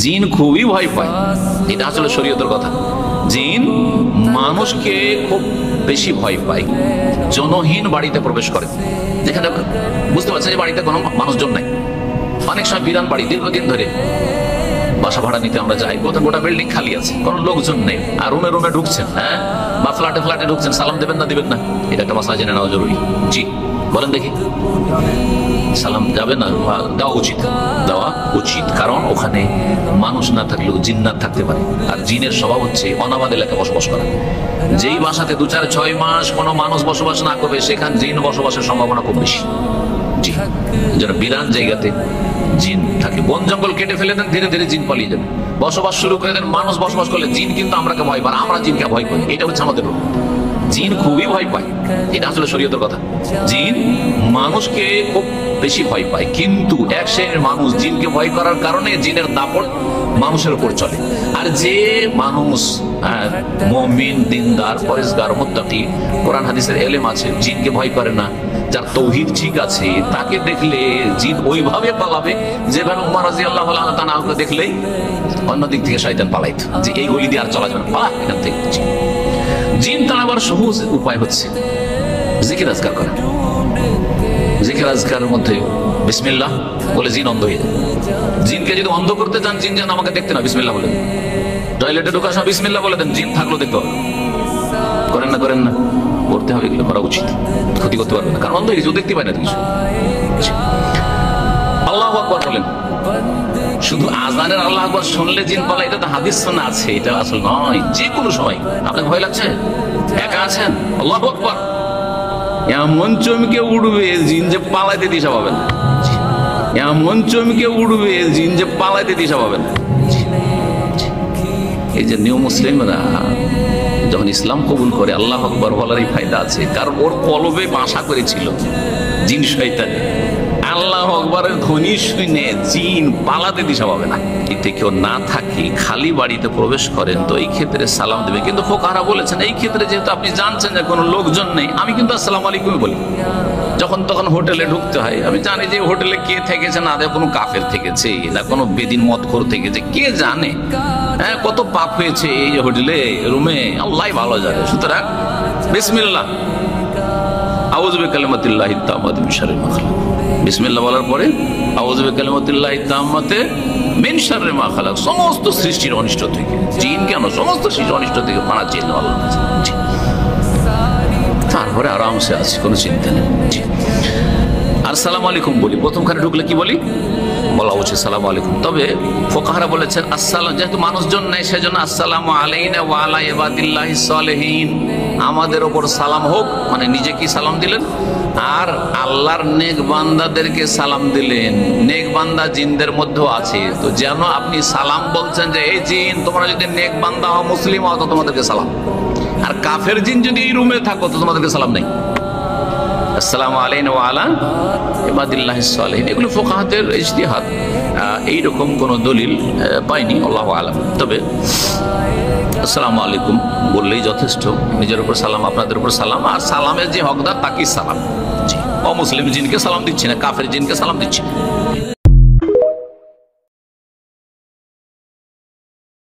জিন খুবই ভয় পায়, এটা আসলে শরীয়তের কথা। জিন মানুষকে খুব বেশি ভয় পায়, জনহীন বাড়িতে প্রবেশ করে, যেখানে বুঝতে পারছেন যে বাড়িতে কোনো মানুষজন নাই। অনেক সময় বিরান বাড়ি, দীর্ঘদিন ধরে বাসা ভাড়া নিতে আমরা যাই, কোথাও গোটা বিল্ডিং খালি আছে, কোনো লোকজন নেই, আর রুমে রুমে ঢুকছেন, হ্যাঁ, বা ফ্ল্যাটে ফ্ল্যাটে ঢুকছেন, সালাম দেবেন না দিবেন না, এটা একটা মাসলা জেনে নেওয়া জরুরি। জি বলেন দেখি, সালাম যাবে না? দেওয়া উচিত, দেওয়া উচিত, কারণ ওখানে মানুষ না থাকলেও জিন্নাত থাকতে পারে, আর জিনের স্বভাব হচ্ছে অনাবাদ এলাকায় বসবাস করা। যেই বাসাতে 2-4-6 মাস কোনো মানুষ বসবাস না করবে, সেখানে জিন বসবাসের সম্ভাবনা খুব বেশি। জি, যেন বিরান জায়গাতে জিন থাকে। বন জঙ্গল কেটে ফেলে দেন, ধীরে ধীরে জিন পালিয়ে যাবে। বসবাস শুরু করে দেন, মানুষ বসবাস করলে জিন কিন্তু আমরাকে ভয় পায়, আমরা জিনকে ভয় করি, এটা হচ্ছে আমাদের রোগ। জিন খুবই ভয় পায়, এটা আসলে শরীয়তের কথা। জিন মানুষকে খুব বেশি ভয় পায়, কিন্তু এক শ্রেণীর মানুষ জিনকে ভয় করার কারণে জিনের দাপট মানুষের উপর চলে। আর যে মানুষ মুমিন, দিনদার, পরেজগার, মুত্তাকি, কোরআন হাদিসের এলেম আছে, জিনকে ভয় করে না, যার তৌহিদ ঠিক আছে, তাকে দেখলে জিন ওইভাবে পালাবে যেভাবে উমর রাদিয়াল্লাহু তাআলাকে দেখলেই অন্য দিক থেকে শয়তান পালাইতো, যে এই গলি দিয়ে আর চলা যাবে না, পালা এখান থেকে। জিন তাড়াবার সহজ উপায় হচ্ছে জিকির আজকার করা। জিকির আজকারের মধ্যে বিসমিল্লাহ বলে জিন অন্ধ হয়ে যায়। জিনকে যদি অন্ধ করতে চান, জিন যেন আমাকে দেখতে না, বিসমিল্লাহ বলে দেন। টয়লেটে ঢোকার সময় বিসমিল্লাহ বলে দেন, জিন থাকলেও দেখতে হবে। করেন না? করেন না, করতে হবে, এগুলো করা উচিত, ক্ষতি করতে পারবে না, কারণ অন্ধ কিছু দেখতে পায় না কিছু। আল্লাহু আকবার বলেন, শুধু আজানের আল্লাহু আকবার শুনলে জিন পালায়, এটা তো হাদিস শোনা আছে, এটা আসল নয়। যে কোনো সময় আপনার ভয় লাগছে, একা আছেন, আল্লাহু আকবার, এমন চমকে উঠবে জিন যে পালাইতে দিশা পাবেন, এমন চমকে উঠবে জিন যে পালাইতে দিশা পাবেন। এই যে নিউ মুসলিমরা যখন ইসলাম কবুল করে, আল্লাহু আকবার বলারই ফায়দা আছে, কারণ ওর কলবে বাসা করেছিল জিন শয়তান। আল্লাহু আকবারের ধ্বনি শুনে জিন পালাতে দিশা পাবে না। এতে কেউ না থাকে, খালি বাড়িতে প্রবেশ করেন, তো এই ক্ষেত্রে সালাম দেবে। কিন্তু ফুকাহারা বলেছেন, এই ক্ষেত্রে যেহেতু আপনি জানছেন যে কোনো লোকজন নেই, আমি কিন্তু আসসালামু আলাইকুম বলি। যখন তখন হোটেলে ঢুকতে হয়, আমি জানি যে হোটেলে কে থেকেছে, না কোনো কাফের থেকেছে, না কোনো বেদিন মদখোর থেকেছে, কে জানে, হ্যাঁ, কত পাপ হয়েছে এই হোটেলে রুমে, আল্লাহ ভালো জানে। সুতরাং বিসমিল্লাহ, আউযু বিকালিমাতিল্লাহি তাম্মাতি মিন শাররি মা খালাক, বিসমিল্লাহ বলার পরে আউযু বিকালিমাতিল্লাহি তাম্মাতি মিন শাররি মা খালাক, সমস্ত সৃষ্টির অনিষ্ট থেকে, জিন কেন, সমস্ত সৃষ্টির অনিষ্ট থেকে পানা চেয়ে নেওয়া, তারপরে আরামসে আছে, কোনো চিন্তা নেই। আর সালাম আলাইকুম বলি, প্রথমখানে ঢুকলে কি বলি, বলা উচিত সালাম আলাইকুম। তবে ফুকাহারা বলেছেন আসসালাম, যেহেতু মানুষজন নেই, সেজন্য আসসালামু আলাইনা ওয়া আলা ইবাদিল্লাহিস সালিহিন, আমাদের ওপর সালাম হোক, মানে নিজে কি সালাম দিলেন, আর আল্লাহর নেক বান্দাদেরকে সালাম দিলেন। নেক বান্দা জিনদের মধ্যেও আছে, তো যেন আপনি সালাম বলছেন যে এই জিন তোমরা যদি নেক বান্দা হও, মুসলিম হও, তো তোমাদেরকে সালাম। আর কাফের জিন যদি এই রুমে থাকো, তো তোমাদেরকে সালাম নেই। আসসালামু আলাইনা ওয়া আলা ইবাদিল্লাহিস সালিহিন, এগুলো ফুকাহাদের ইজতিহাদ, এইরকম কোনো দলিল পাইনি, আল্লাহু আলাম। তবে আসসালামু আলাইকুম বললেই যথেষ্ট, নিজের উপর সালাম, আপনাদের উপর সালাম, আর সালামের যে হকদার তাকেই সালাম। অমুসলিম জিনকে সালাম দিচ্ছি না, কাফের জিনকে সালাম দিচ্ছি।